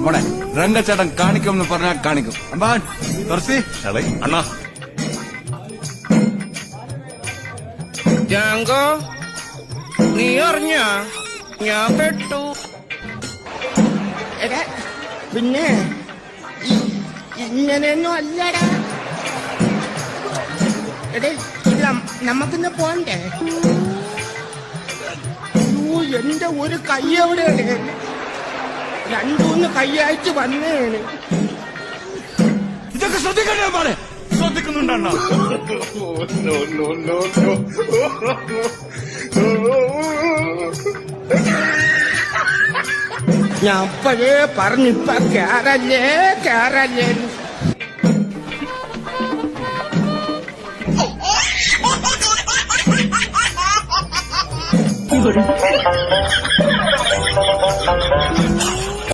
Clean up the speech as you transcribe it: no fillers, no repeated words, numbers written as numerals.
മോനെ രംഗച്ചേട്ടൻ കാണിക്കുമെന്ന് പറഞ്ഞാൽ കാണിക്കും. അമ്പാൻ തുറസി അണ്ണാ ജാങ്കോ, നീ അറിഞ്ഞ ഞാൻ പെട്ടു. എടാ പിന്നെ ഇങ്ങനെയൊന്നും അല്ലടാ. എടേ ഇത് നമുക്കിന്ന് പോണ്ടേ? എന്റെ ഒരു കൈ എവിടെയാണ്? രണ്ടൂന്ന് കൈയായിട്ട് വന്നേണ്. ഇതൊക്കെ ശ്രദ്ധിക്കണ്ടേ മോനെ? ശ്രദ്ധിക്കുന്നുണ്ട് അണ്ണാ. ഞാൻ അപ്പോഴേ പറഞ്ഞിപ്പ കേറല്ലേ കേറല്ലേ. ഇവിടെ